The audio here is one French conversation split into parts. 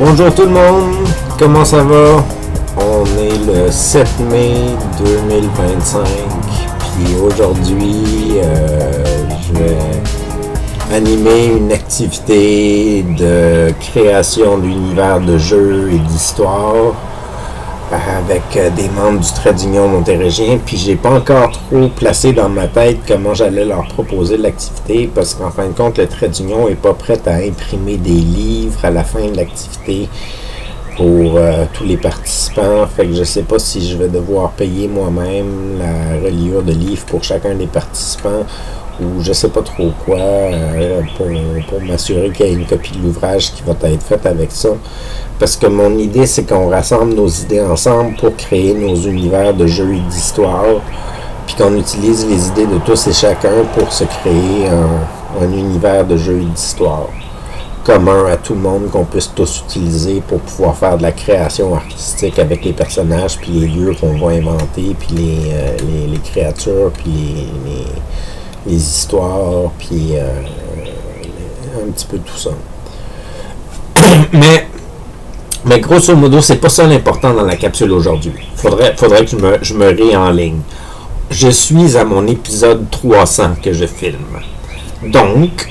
Bonjour tout le monde, comment ça va? On est le 7 mai 2025, puis aujourd'hui je vais animer une activité de création d'univers de jeux et d'histoire avec des membres du trait d'union montérégiens, puis j'ai pas encore trop placé dans ma tête comment j'allais leur proposer l'activité, parce qu'en fin de compte, le trait d'union est pas prêt à imprimer des livres à la fin de l'activité pour tous les participants, fait que je sais pas si je vais devoir payer moi-même la reliure de livres pour chacun des participants, ou je sais pas trop quoi, pour m'assurer qu'il y ait une copie de l'ouvrage qui va être faite avec ça. Parce que mon idée, c'est qu'on rassemble nos idées ensemble pour créer nos univers de jeux et d'histoire, puis qu'on utilise les idées de tous et chacun pour se créer un univers de jeux et d'histoire commun à tout le monde, qu'on puisse tous utiliser pour pouvoir faire de la création artistique avec les personnages, puis les lieux qu'on va inventer, puis les créatures, puis les histoires, puis un petit peu tout ça. Mais grosso modo, c'est pas ça l'important dans la capsule aujourd'hui. Faudrait que je me réenligne. Je suis à mon épisode 300 que je filme. Donc,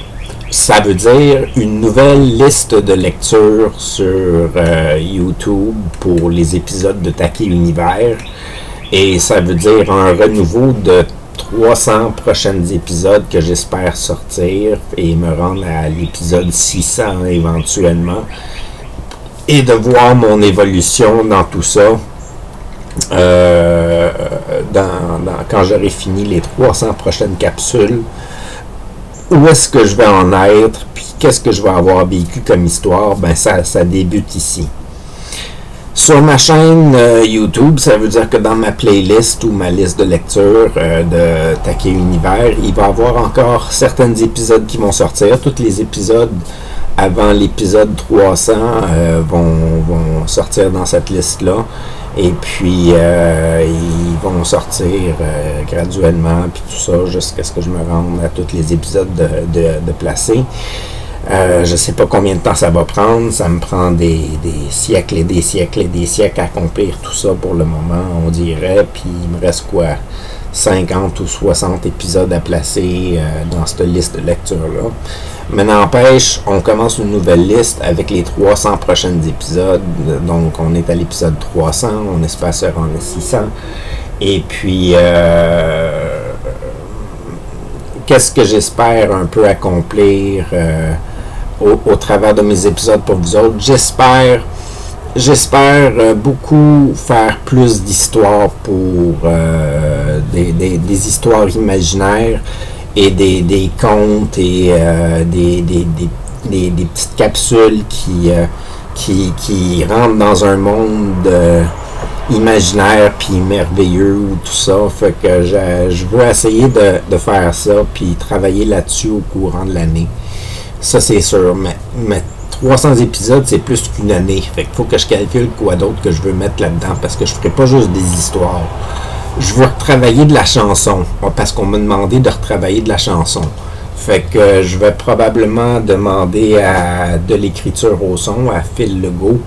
ça veut dire une nouvelle liste de lecture sur YouTube pour les épisodes de Taquet Univers. Et ça veut dire un renouveau de 300 prochains épisodes que j'espère sortir et me rendre à l'épisode 600 éventuellement. Et de voir mon évolution dans tout ça quand j'aurai fini les 300 prochaines capsules. Où est-ce que je vais en être, puis qu'est-ce que je vais avoir vécu comme histoire, ben ça débute ici. Sur ma chaîne YouTube, ça veut dire que dans ma playlist ou ma liste de lecture de Taquet Univers, il va y avoir encore certains épisodes qui vont sortir. Tous les épisodes avant l'épisode 300 vont sortir dans cette liste-là. Et puis, ils vont sortir graduellement, puis tout ça, jusqu'à ce que je me rende à tous les épisodes de placer. Je sais pas combien de temps ça va prendre. Ça me prend des siècles et des siècles et des siècles à accomplir tout ça pour le moment, on dirait. Puis, il me reste quoi? 50 ou 60 épisodes à placer dans cette liste de lecture-là. Mais n'empêche, on commence une nouvelle liste avec les 300 prochains épisodes. Donc, on est à l'épisode 300. On espère se rendre à 600. Et puis, qu'est-ce que j'espère un peu accomplir au travers de mes épisodes pour vous autres? J'espère beaucoup faire plus d'histoires pour des histoires imaginaires et des contes et des petites capsules qui rentrent dans un monde imaginaire puis merveilleux ou tout ça. Fait que je veux essayer de faire ça puis travailler là-dessus au courant de l'année. Ça, c'est sûr. Mais 300 épisodes, c'est plus qu'une année. Fait qu'il faut que je calcule quoi d'autre que je veux mettre là-dedans, parce que je ferai pas juste des histoires. Je veux retravailler de la chanson, parce qu'on m'a demandé de retravailler de la chanson. Fait que je vais probablement demander à de l'écriture au son, à Phil Legault,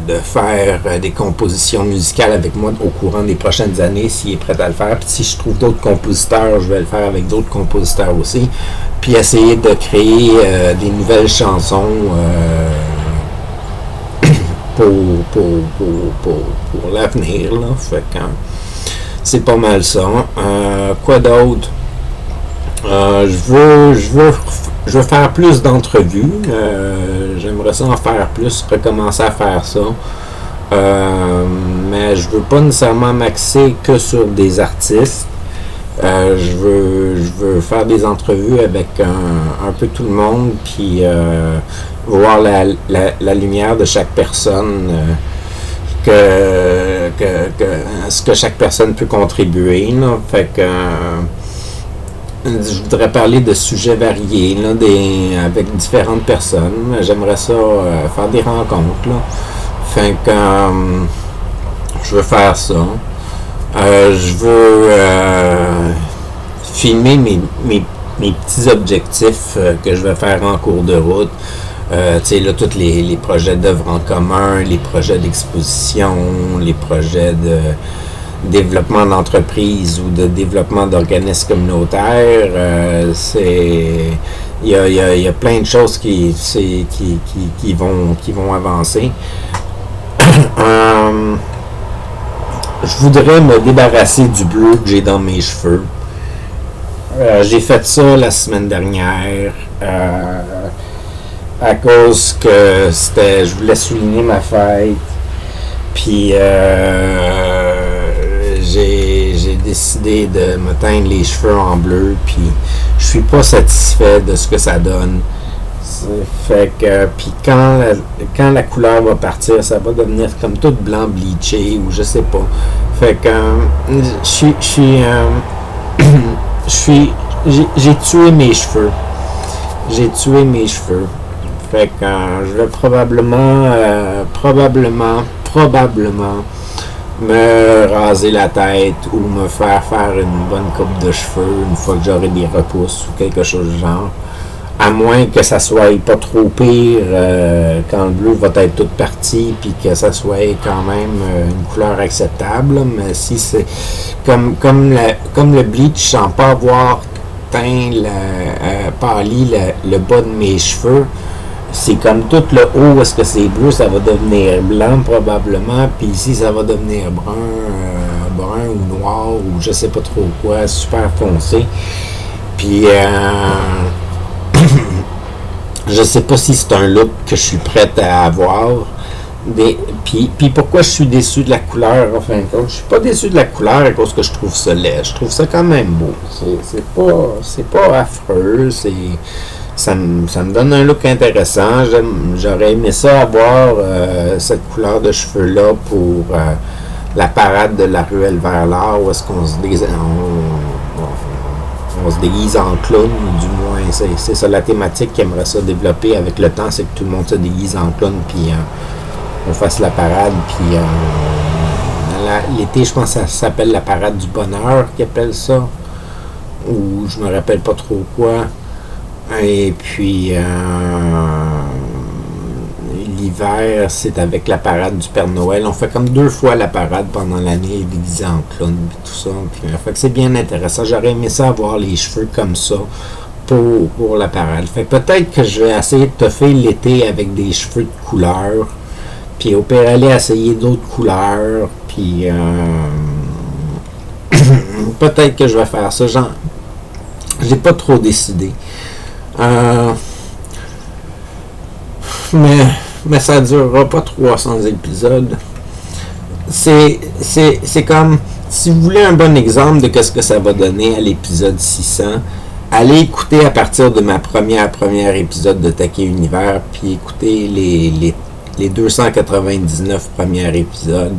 de faire des compositions musicales avec moi au courant des prochaines années, s'il est prêt à le faire. Puis si je trouve d'autres compositeurs, je vais le faire avec d'autres compositeurs aussi. Puis essayer de créer des nouvelles chansons pour l'avenir, là. Fait que c'est pas mal ça. Quoi d'autre? Je veux faire plus d'entrevues. J'aimerais ça en faire plus, recommencer à faire ça. Mais je veux pas nécessairement m'axer que sur des artistes. Je veux faire des entrevues avec un peu tout le monde, puis voir la lumière de chaque personne, ce que chaque personne peut contribuer, là. Fait que je voudrais parler de sujets variés, là, avec différentes personnes. J'aimerais ça faire des rencontres, là. Fait que je veux faire ça. Je veux filmer mes mes petits objectifs que je vais faire en cours de route. Tu sais, là, tous les projets d'œuvres en commun, les projets d'exposition, les projets de développement d'entreprise ou de développement d'organismes communautaires, il y a plein de choses qui vont avancer. Je voudrais me débarrasser du bleu que j'ai dans mes cheveux. J'ai fait ça la semaine dernière à cause que je voulais souligner ma fête. Puis j'ai décidé de me teindre les cheveux en bleu. Puis je suis pas satisfait de ce que ça donne. Fait que puis quand la couleur va partir, ça va devenir comme tout blanc bleaché ou je sais pas. Fait que j'ai tué mes cheveux. J'ai tué mes cheveux. Fait que je vais probablement me raser la tête ou me faire une bonne coupe de cheveux une fois que j'aurai des repousses ou quelque chose du genre. À moins que ça soit pas trop pire quand le bleu va être toute partie puis que ça soit quand même une couleur acceptable. Mais si c'est comme le bleach, sans pas avoir teint pâli le bas de mes cheveux, c'est comme tout le haut, est-ce que c'est bleu, ça va devenir blanc probablement, puis ici ça va devenir brun ou noir ou je sais pas trop quoi, super foncé. Puis je sais pas si c'est un look que je suis prête à avoir. Puis pourquoi je suis déçu de la couleur, en fin de compte? Je suis pas déçu de la couleur à cause que je trouve ça laid. Je trouve ça quand même beau. C'est pas affreux. Ça me donne un look intéressant. J'aurais aimé ça avoir cette couleur de cheveux-là pour la parade de la ruelle vers l'art, où est-ce qu'on se déguise en clown, ou du moins, c'est ça la thématique qui aimerait ça développer avec le temps, c'est que tout le monde se déguise en clown, puis on fasse la parade, puis l'été, je pense que ça s'appelle la parade du bonheur, qu'ils appellent ça, ou je me rappelle pas trop quoi. Et puis l'hiver, c'est avec la parade du Père Noël. On fait comme 2 fois la parade pendant l'année, déguisé en clown et tout ça. Puis, fait que c'est bien intéressant. J'aurais aimé ça avoir les cheveux comme ça pour la parade. Fait que peut-être que je vais essayer de toffer l'été avec des cheveux de couleur. Puis au pire, aller essayer d'autres couleurs. Puis peut-être que je vais faire ça. J'ai pas trop décidé. Mais ça durera pas 300 épisodes. C'est comme, si vous voulez un bon exemple de ce que ça va donner à l'épisode 600, allez écouter à partir de ma première épisode de Taquet Univers, puis écoutez les 299 premiers épisodes,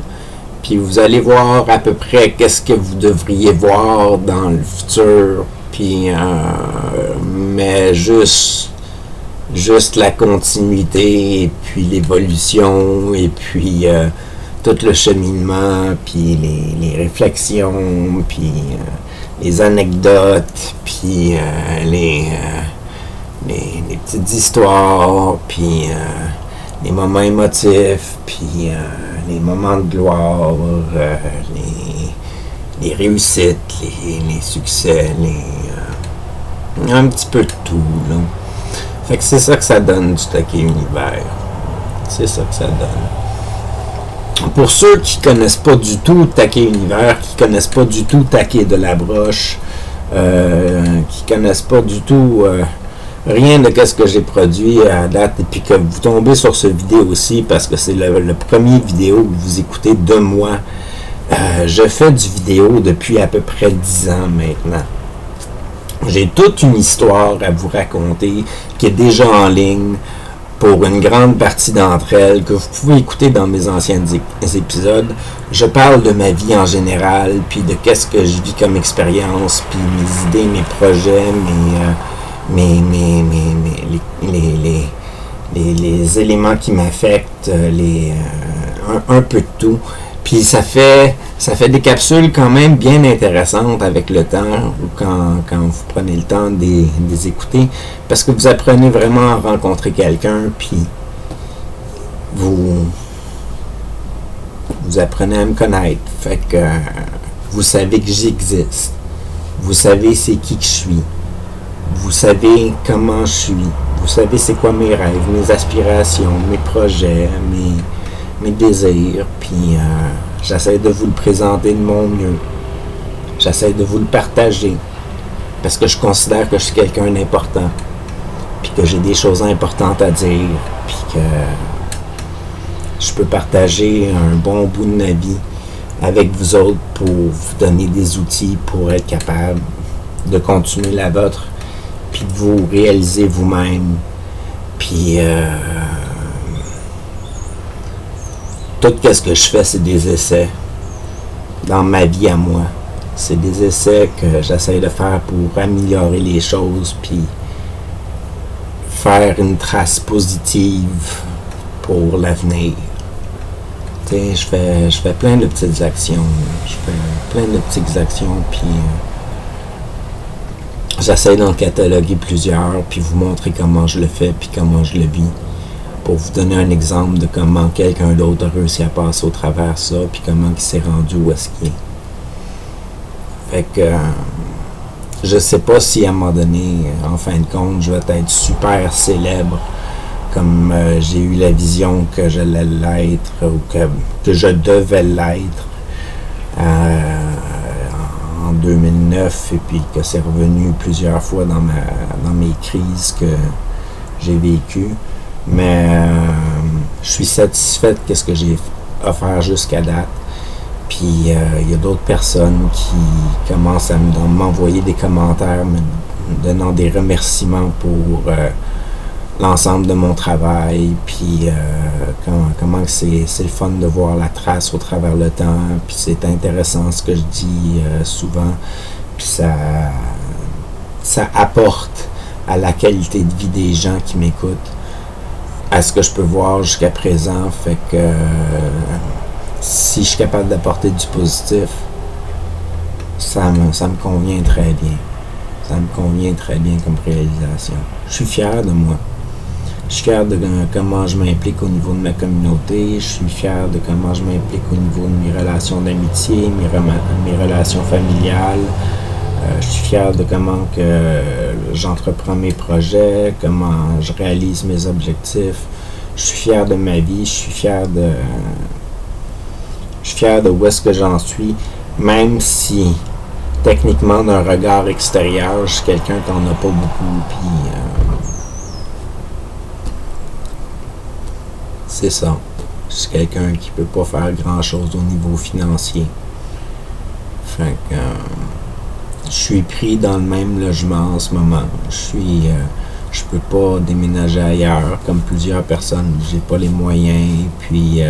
puis vous allez voir à peu près qu'est-ce que vous devriez voir dans le futur, puis mais juste la continuité, et puis l'évolution, et puis tout le cheminement, puis les réflexions, puis les anecdotes, puis les petites histoires, puis les moments émotifs, puis les moments de gloire, les réussites, les succès, un petit peu de tout, là. Fait que c'est ça que ça donne du Taquet Univers. C'est ça que ça donne. Pour ceux qui connaissent pas du tout Taquet Univers, qui connaissent pas du tout Taquet de la Broche, qui connaissent pas du tout rien de ce que j'ai produit à date, et puis que vous tombez sur ce vidéo aussi, parce que c'est le premier vidéo que vous écoutez de moi. Je fais du vidéo depuis à peu près 10 ans maintenant. J'ai toute une histoire à vous raconter qui est déjà en ligne pour une grande partie d'entre elles, que vous pouvez écouter dans mes anciens épisodes. Je parle de ma vie en général, puis de qu'est-ce que je vis comme expérience, puis mes idées, mes projets, les éléments qui m'affectent, un peu de tout. Puis ça fait Ça fait des capsules quand même bien intéressantes avec le temps, ou quand vous prenez le temps de les écouter, parce que vous apprenez vraiment à rencontrer quelqu'un, puis vous apprenez à me connaître. Fait que vous savez que j'existe. Vous savez c'est qui que je suis. Vous savez comment je suis. Vous savez c'est quoi mes rêves, mes aspirations, mes projets, mes désirs. Puis j'essaie de vous le présenter de mon mieux. J'essaie de vous le partager. Parce que je considère que je suis quelqu'un d'important. Puis que j'ai des choses importantes à dire. Puis que je peux partager un bon bout de ma vie avec vous autres pour vous donner des outils pour être capable de continuer la vôtre, puis de vous réaliser vous-même, puis tout ce que je fais, c'est des essais dans ma vie à moi. C'est des essais que j'essaie de faire pour améliorer les choses, puis faire une trace positive pour l'avenir. Je fais plein de petites actions. Puis j'essaie d'en cataloguer plusieurs, puis vous montrer comment je le fais, puis comment je le vis, pour vous donner un exemple de comment quelqu'un d'autre a réussi à passer au travers ça, puis comment il s'est rendu où est-ce qu'il est. Fait que je sais pas si à un moment donné, en fin de compte, je vais être super célèbre, comme j'ai eu la vision que j'allais l'être, ou que je devais l'être en 2009, et puis que c'est revenu plusieurs fois dans mes crises que j'ai vécues. Mais je suis satisfait de ce que j'ai offert jusqu'à date. Puis il y a d'autres personnes qui commencent à m'envoyer des commentaires, me donnant des remerciements pour l'ensemble de mon travail, puis comment c'est le fun de voir la trace au travers le temps, puis c'est intéressant ce que je dis souvent, puis ça apporte à la qualité de vie des gens qui m'écoutent, à ce que je peux voir jusqu'à présent. Fait que si je suis capable d'apporter du positif, ça me convient très bien. Ça me convient très bien comme réalisation. Je suis fier de moi. Je suis fier de comment je m'implique au niveau de ma communauté. Je suis fier de comment je m'implique au niveau de mes relations d'amitié, mes relations familiales. Je suis fier de comment que j'entreprends mes projets, comment je réalise mes objectifs. Je suis fier de ma vie. Je suis fier de où est-ce que j'en suis, même si techniquement d'un regard extérieur, je suis quelqu'un qui n'en a pas beaucoup, puis c'est ça. Je suis quelqu'un qui peut pas faire grand chose au niveau financier. Fait que je suis pris dans le même logement en ce moment. Je peux pas déménager ailleurs comme plusieurs personnes. J'ai pas les moyens, puis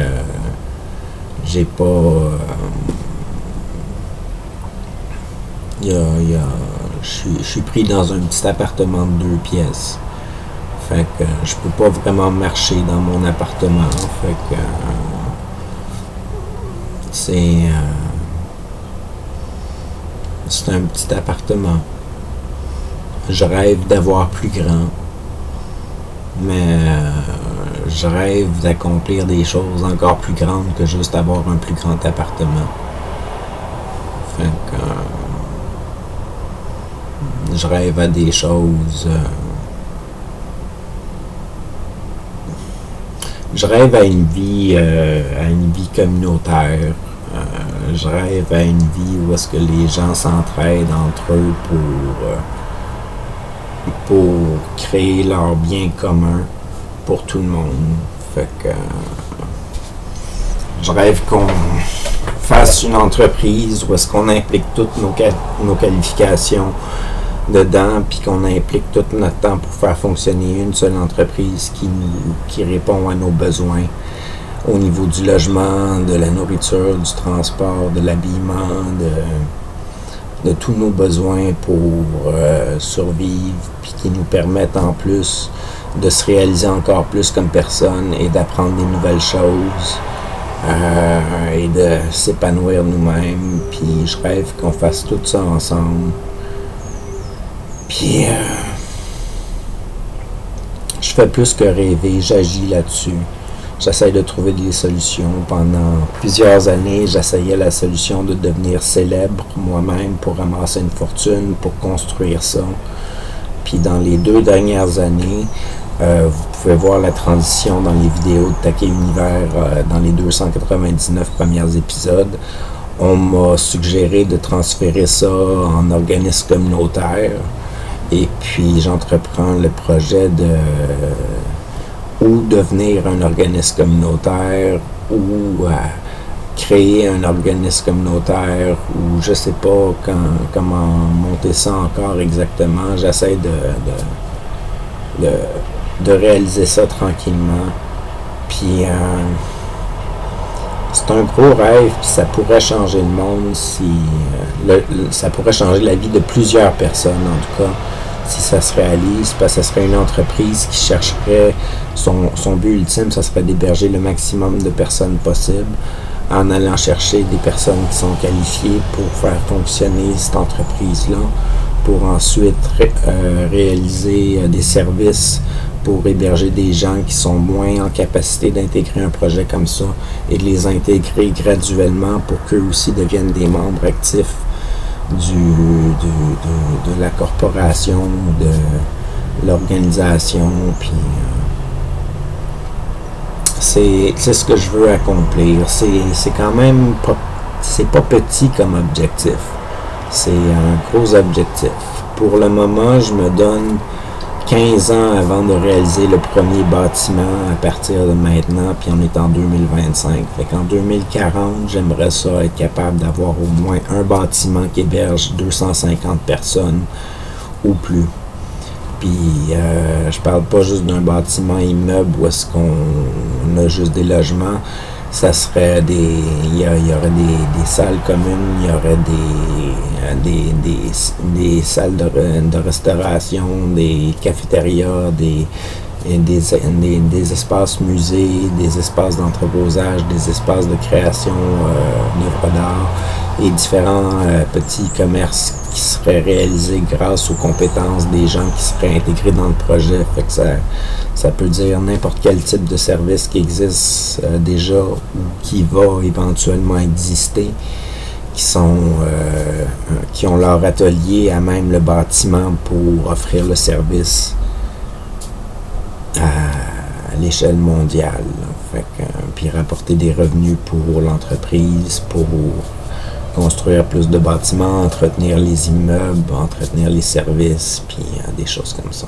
j'ai pas je suis pris dans un petit appartement de 2 pièces. Fait que je peux pas vraiment marcher dans mon appartement. Fait que c'est un petit appartement. Je rêve d'avoir plus grand, mais je rêve d'accomplir des choses encore plus grandes que juste avoir un plus grand appartement. Fait que je rêve à des choses. Je rêve à une vie communautaire. Je rêve à une vie où est-ce que les gens s'entraident entre eux pour créer leur bien commun pour tout le monde. Fait que je rêve qu'on fasse une entreprise où est-ce qu'on implique toutes nos qualifications dedans, puis qu'on implique tout notre temps pour faire fonctionner une seule entreprise qui répond à nos besoins au niveau du logement, de la nourriture, du transport, de l'habillement, de tous nos besoins pour survivre, puis qui nous permettent en plus de se réaliser encore plus comme personne et d'apprendre des nouvelles choses, et de s'épanouir nous-mêmes. Puis je rêve qu'on fasse tout ça ensemble. Puis je fais plus que rêver, j'agis là-dessus. J'essaie de trouver des solutions. Pendant plusieurs années, j'essayais la solution de devenir célèbre moi-même pour ramasser une fortune, pour construire ça. Puis dans les 2 dernières années, vous pouvez voir la transition dans les vidéos de Taquet Univers dans les 299 premiers épisodes. On m'a suggéré de transférer ça en organisme communautaire. Et puis j'entreprends le projet de ou devenir un organisme communautaire ou créer un organisme communautaire ou je sais pas comment monter ça encore exactement. J'essaie de réaliser ça tranquillement. Puis c'est un gros rêve, puis ça pourrait changer le monde si ça pourrait changer la vie de plusieurs personnes en tout cas. Si ça se réalise, parce que ce serait une entreprise qui chercherait, son but ultime, ça serait d'héberger le maximum de personnes possible en allant chercher des personnes qui sont qualifiées pour faire fonctionner cette entreprise-là, pour ensuite réaliser des services pour héberger des gens qui sont moins en capacité d'intégrer un projet comme ça et de les intégrer graduellement pour qu'eux aussi deviennent des membres actifs de la corporation, de l'organisation, puis c'est ce que je veux accomplir. C'est quand même pas, c'est pas petit comme objectif. C'est un gros objectif. Pour le moment, je me donne 15 ans avant de réaliser le premier bâtiment à partir de maintenant, puis on est en 2025. Fait qu'en 2040, j'aimerais ça être capable d'avoir au moins un bâtiment qui héberge 250 personnes ou plus. Puis je parle pas juste d'un bâtiment immeuble où est-ce qu'on a juste des logements. Ça serait il y aurait des salles communes, il y aurait des salles de restauration, des cafétérias, des espaces musées, des espaces d'entreposage, des espaces de création d'œuvres d'art et différents petits commerces qui seraient réalisés grâce aux compétences des gens qui seraient intégrés dans le projet. Fait que ça peut dire n'importe quel type de service qui existe déjà ou qui va éventuellement exister, qui ont leur atelier à même le bâtiment pour offrir le service à l'échelle mondiale. Fait que, puis rapporter des revenus pour l'entreprise, pour construire plus de bâtiments, entretenir les immeubles, entretenir les services, puis des choses comme ça.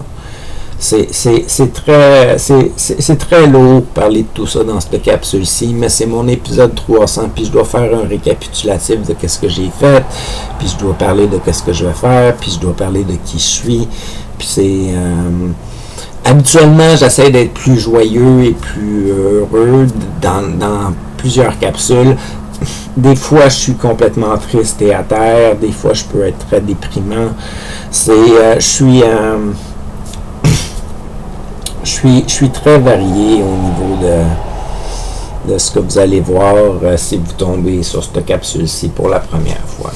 C'est très lourd parler de tout ça dans cette capsule-ci, mais c'est mon épisode 300, puis je dois faire un récapitulatif de qu'est-ce que j'ai fait, puis je dois parler de qu'est-ce que je vais faire, puis je dois parler de qui je suis, puis c'est... habituellement, j'essaie d'être plus joyeux et plus heureux dans plusieurs capsules. Des fois, je suis complètement triste et à terre, des fois, je peux être très déprimant. Je suis très varié au niveau de ce que vous allez voir si vous tombez sur cette capsule-ci pour la première fois.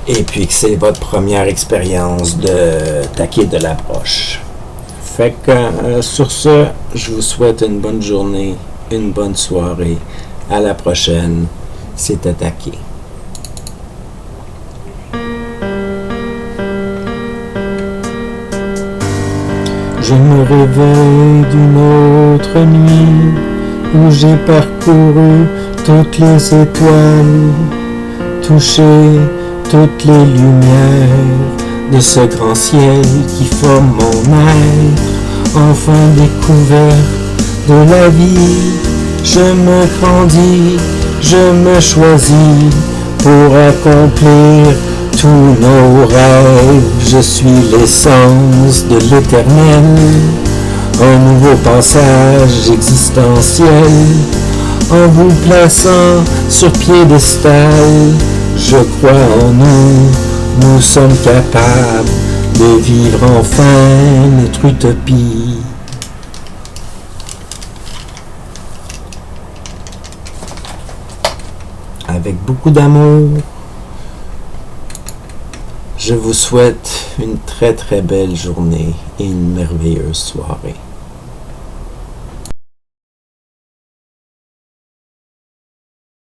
Et puis que c'est votre première expérience de taquer de l'approche. Fait que sur ce, je vous souhaite une bonne journée, une bonne soirée. À la prochaine, c'était Taquet. Je me réveille d'une autre nuit où j'ai parcouru toutes les étoiles, touché toutes les lumières de ce grand ciel qui forme mon être. Enfin découvert de la vie, je me grandis, je me choisis pour accomplir tous nos rêves. Je suis l'essence de l'éternel, un nouveau passage existentiel. En vous plaçant sur piédestal, je crois en nous, nous sommes capables de vivre enfin notre utopie. avec beaucoup d'amour. Je vous souhaite une très très belle journée et une merveilleuse soirée.